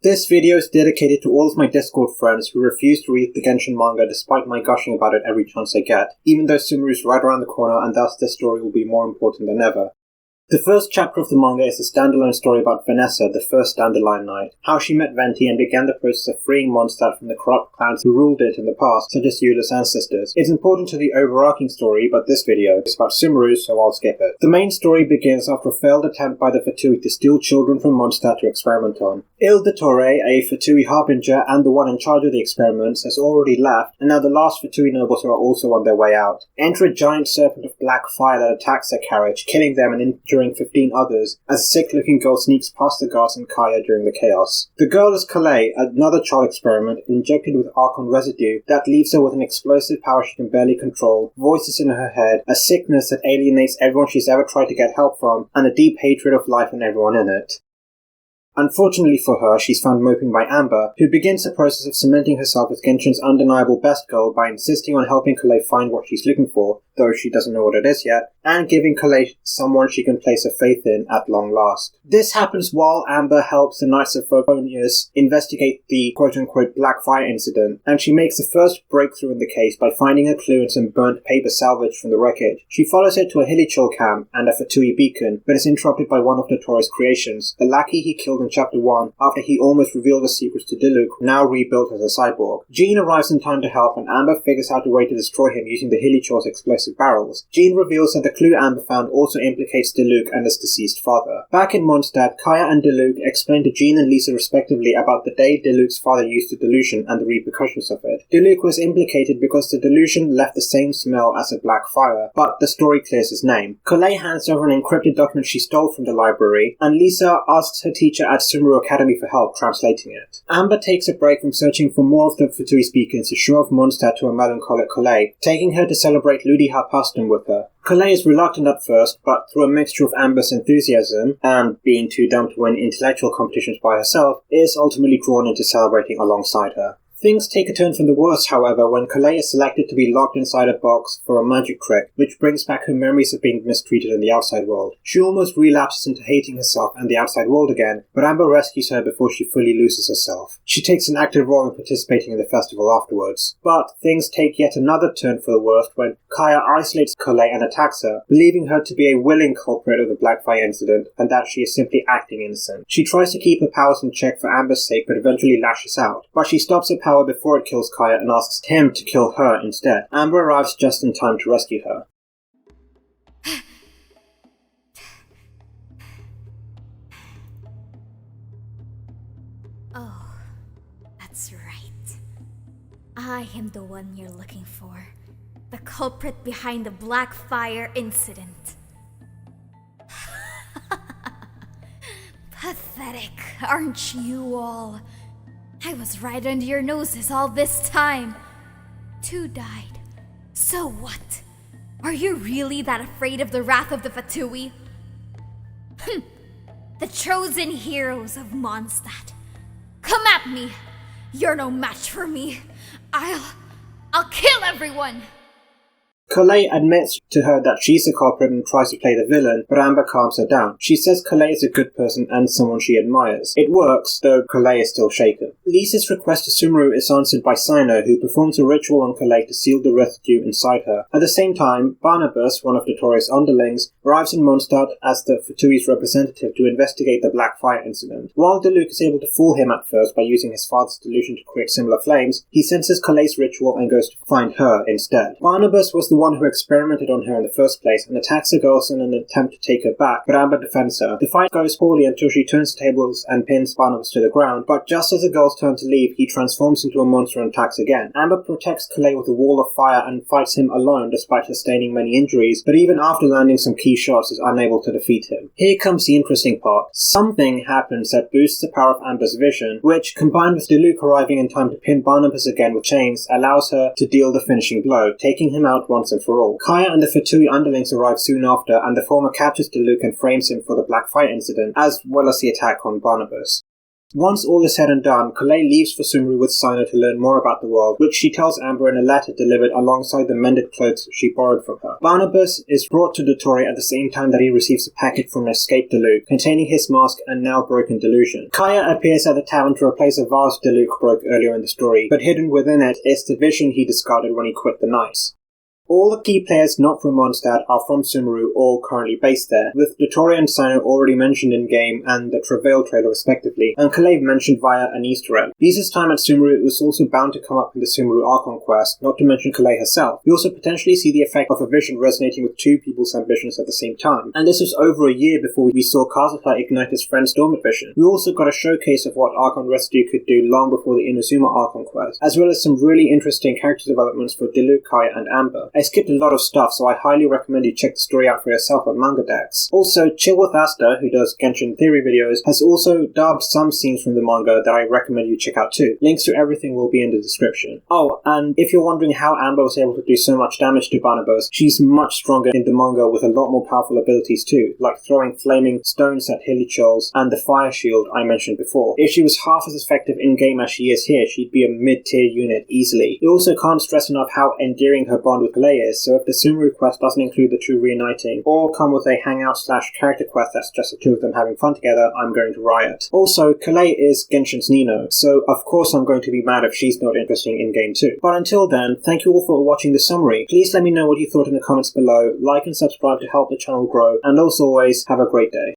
This video is dedicated to all of my Discord friends who refuse to read the Genshin manga despite my gushing about it every chance I get, even though Sumeru is right around the corner and thus this story will be more important than ever. The first chapter of the manga is a standalone story about Vanessa, the first Dandelion Knight, how she met Venti and began the process of freeing Mondstadt from the corrupt clans who ruled it in the past, such as Eula's ancestors. It's important to the overarching story, but this video is about Sumeru, so I'll skip it. The main story begins after a failed attempt by the Fatui to steal children from Mondstadt to experiment on. Il Dottore, a Fatui harbinger and the one in charge of the experiments, has already left, and now the last Fatui nobles are also on their way out. Enter a giant serpent of black fire that attacks their carriage, killing them and injuring 15 others, as a sick-looking girl sneaks past the guards and Kaya during the chaos. The girl is Collei, another child experiment, injected with Archon residue that leaves her with an explosive power she can barely control, voices in her head, a sickness that alienates everyone she's ever tried to get help from, and a deep hatred of life and everyone in it. Unfortunately for her, she's found moping by Amber, who begins the process of cementing herself as Genshin's undeniable best girl by insisting on helping Collei find what she's looking for, though she doesn't know what it is yet, and giving Collei someone she can place her faith in at long last. This happens while Amber helps the Knights of Favonius investigate the quote-unquote Black Fire incident, and she makes the first breakthrough in the case by finding a clue in some burnt paper salvaged from the wreckage. She follows it to a Hilichurl camp and a Fatui beacon, but is interrupted by one of Dottoro's creations, the lackey he killed in Chapter 1 after he almost revealed the secrets to Diluc, now rebuilt as a cyborg. Jean arrives in time to help, and Amber figures out a way to destroy him using the Hilichurl's explosive barrels. Jean reveals that the clue Amber found also implicates Diluc and his deceased father. Back in Mondstadt, Kaya and Diluc explain to Jean and Lisa respectively about the day Diluc's father used the delusion and the repercussions of it. Diluc was implicated because the delusion left the same smell as a black fire, but the story clears his name. Collei hands over an encrypted document she stole from the library, and Lisa asks her teacher at Sumeru Academy for help translating it. Amber takes a break from searching for more of the Fatui beacons to show off Mondstadt to a melancholic Collei, taking her to celebrate Ludi Harpastum with her. Collei is reluctant at first, but through a mixture of Amber's enthusiasm and being too dumb to win intellectual competitions by herself, is ultimately drawn into celebrating alongside her. Things take a turn from the worst, however, when Collei is selected to be locked inside a box for a magic trick, which brings back her memories of being mistreated in the outside world. She almost relapses into hating herself and the outside world again, but Amber rescues her before she fully loses herself. She takes an active role in participating in the festival afterwards. But things take yet another turn for the worst when Kaya isolates Collei and attacks her, believing her to be a willing culprit of the Blackfire incident and that she is simply acting innocent. She tries to keep her powers in check for Amber's sake but eventually lashes out, but she stops her power before it kills Kaya and asks him to kill her instead. Amber arrives just in time to rescue her. Oh, that's right. I am the one you're looking for. The culprit behind the Black Fire incident. Pathetic, aren't you all? I was right under your noses all this time. 2 died. So what? Are you really that afraid of the wrath of the Fatui? The chosen heroes of Mondstadt. Come at me! You're no match for me. I'll kill everyone! Collei admits to her that she's the culprit and tries to play the villain, but Amber calms her down. She says Collei is a good person and someone she admires. It works, though Collei is still shaken. Lisa's request to Sumeru is answered by Sino, who performs a ritual on Collei to seal the residue inside her. At the same time, Barnabas, one of Dottoro's underlings, arrives in Mondstadt as the Fatui's representative to investigate the Black Fire incident. While Diluc is able to fool him at first by using his father's delusion to create similar flames, he senses Collei's ritual and goes to find her instead. Barnabas was the one who experimented on her in the first place and attacks the girls in an attempt to take her back, but Amber defends her. The fight goes poorly until she turns the tables and pins Barnabas to the ground, but just as the girls turn to leave, he transforms into a monster and attacks again. Amber protects Collei with a wall of fire and fights him alone despite sustaining many injuries, but even after landing some key shots is unable to defeat him. Here comes the interesting part. Something happens that boosts the power of Amber's vision, which, combined with Diluc arriving in time to pin Barnabas again with chains, allows her to deal the finishing blow, taking him out once and for all. Kaya and the Fatui underlings arrive soon after, and the former captures Diluc and frames him for the Black Fire incident, as well as the attack on Barnabas. Once all is said and done, Collei leaves for Sumeru with Sino to learn more about the world, which she tells Amber in a letter delivered alongside the mended clothes she borrowed from her. Barnabas is brought to Dottore at the same time that he receives a packet from an escaped Diluc, containing his mask and now broken delusion. Kaya appears at the tavern to replace a vase Diluc broke earlier in the story, but hidden within it is the vision he discarded when he quit the Knights. All the key players not from Mondstadt are from Sumeru or currently based there, with Dottore and Sino already mentioned in-game and the Travail trailer respectively, and Collei mentioned via an Easter egg. Lisa's time at Sumeru was also bound to come up in the Sumeru Archon quest, not to mention Collei herself. We also potentially see the effect of a vision resonating with two people's ambitions at the same time, and this was over a year before we saw Kazuha ignite his friend's dormant vision. We also got a showcase of what Archon Residue could do long before the Inazuma Archon quest, as well as some really interesting character developments for Diluc, Kaya, and Amber. I skipped a lot of stuff, so I highly recommend you check the story out for yourself on Mangadex. Also, ChillWithAster, who does Genshin theory videos, has also dubbed some scenes from the manga that I recommend you check out too. Links to everything will be in the description. Oh, and if you're wondering how Amber was able to do so much damage to Barnabas, she's much stronger in the manga with a lot more powerful abilities too, like throwing flaming stones at Hilichurls and the fire shield I mentioned before. If she was half as effective in-game as she is here, she'd be a mid-tier unit easily. You also can't stress enough how endearing her bond with Collei is, so if the Sumeru quest doesn't include the two reuniting, or come with a hangout/character quest that's just the two of them having fun together, I'm going to riot. Also, Collei is Genshin's Nino, so of course I'm going to be mad if she's not interesting in-game too. But until then, thank you all for watching the summary. Please let me know what you thought in the comments below, like and subscribe to help the channel grow, and as always, have a great day.